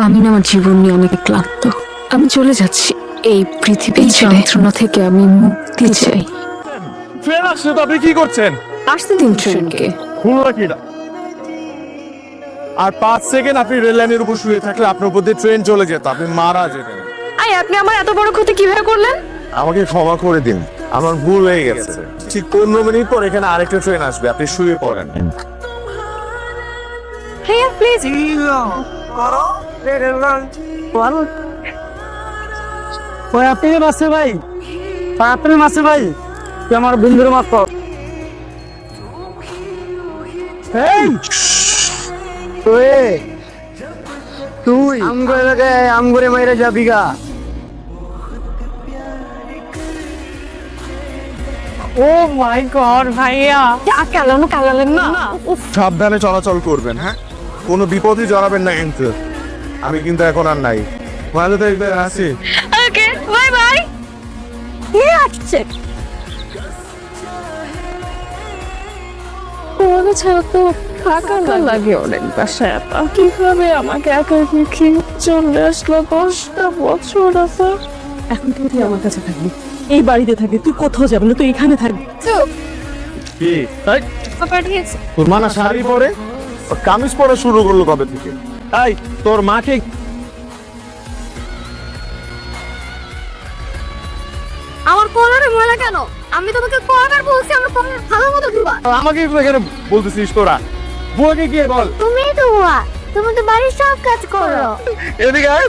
আমি না আমার জীবন নিয়ে অনেক ক্লান্ত। আমি চলে যাচ্ছি এই পৃথিবীর যন্ত্রণা থেকে। আমি মুক্তি চাই। ট্রেন আসছে তো, আপনি কি করছেন? আসতে দিন ট্রেনকে। খুলনা কিনা আর 5 সেকেন্ড আপনি রেল লাইনের উপর শুয়ে থাকলে আপনার উপর দিয়ে ট্রেন চলে যেত, আপনি মারা যেতেন। আই, আপনি আমার এত বড় ক্ষতি কিভাবে করলেন? আমাকে ক্ষমা করে দিন, আমার ভুল হয়ে গেছে। ঠিক 15 মিনিট পর এখানে আরেকটা ট্রেন আসবে, আপনি শুয়ে পড়েন। ভাইয়া প্লিজ। ওই আপনি মাসে ভাই, আপনি মাসে ভাই, তুই আমার বন্ধুর মাত্র। তুই আমগরে মাইরা যাবি গা। ও মাই গড ভাইয়া, কালালেন না। সাবধানে চলাচল করবেন, হ্যাঁ? কোনো বিপদে জড়াবেন না কিন্তু। আমি কিন্তু এখন আর নাই, ভালো থাকবেন, আসি। ওকে, বাই বাই। কে আসছে? তোমাকে ছাড়া তো ফাঁকা লাগে অনেক। বাসায় একা কিভাবে আমাকে একা রেখে চলে আসলো 10টা বছর আছে। এখন থেকে তুই আমার কাছে থাকবি, এই বাড়িতে থাকবি, তুই কোথাও যাবি না, তুই এখানে থাকবি। কি পাঠিয়েছে। তোর মা না শাড়ি পরে কামিজ পরা শুরু করলো কবে থেকে? তাই তোর মাকে আমার কলারে ময়লা কেন? আমি তোমাকে কয়বার বলছি আমার কলার ভালো মতো ধোয়া। আমাকে এখানে বলতেছিস তোরা? বুয়াকে গিয়ে বল। তুমি তো ধোয়া, তুমি তো বাড়ির সব কাজ করো। এদিকে আয়,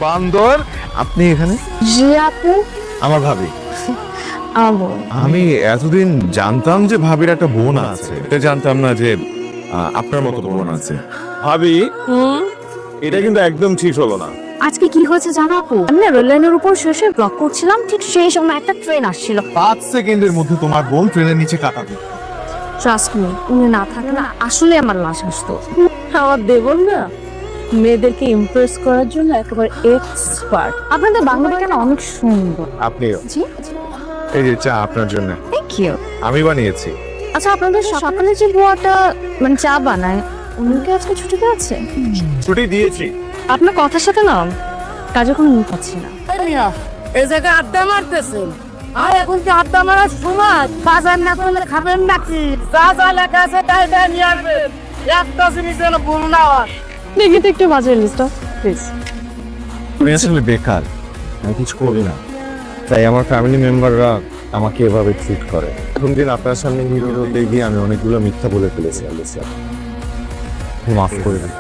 বান্দর। আপনি এখানে? জি আপু। আমার ভাবি। আমো আমি এতদিন জানতাম যে ভাবির একটা বোন আছে, এটা জানতাম না যে আপনার মতো বোন আছে। ভাবি, এটা কিন্তু একদম ঠিক হলো না। আজকে কি হয়েছে জানো আপু? আমি না রেল লাইনের উপর শুয়ে ব্লক করছিলাম, ঠিক সেই সময় একটা ট্রেন আসছিল। 5 সেকেন্ডের মধ্যে তোমার বোন ট্রেনের নিচে কাটাবে। ট্রাস্ট মি, উনি না থাকলে না আসলে আমার লাশ আসতো। আমার দেবর না মেয়েদেরকে ইমপ্রেস করার জন্য একেবারে এক্সপার্ট। আপনাদের বাংলা কেন অনেক সুন্দর। আপনিও। জি, এই যে চা আপনার জন্য, থ্যাংক ইউ। আমি বানিয়েছি। আচ্ছা, আপনাদের সকালে যে বুয়াটা মানে চা বানায়, উনি কি আজকে ছুটিতে আছে? ছুটি দিয়েছি। আপনার কথার সাথে না কাজে কোনো মিল পাচ্ছি না। এই জায়গায় আড্ডা মারতেছেন, আর এখন কি আড্ডা মারার সময়? বাজার না করলে খাবেন নাকি? যা যা লেখা আছে তাই তাই নিয়ে আসবেন, একটা জিনিস যেন ভুল না হয়। দেখি তো একটু বাজার লিস্টটা প্লিজ। আমি আসলে বেকার, আমি কিছু করি না, তাই আমার ফ্যামিলি মেম্বাররা আমাকে এভাবে ট্রিট করে। প্রথম দিন আপনার সামনে হিরো হতে গিয়ে আমি অনেকগুলো মিথ্যা বলে ফেলেছি। মাফ করে দিন।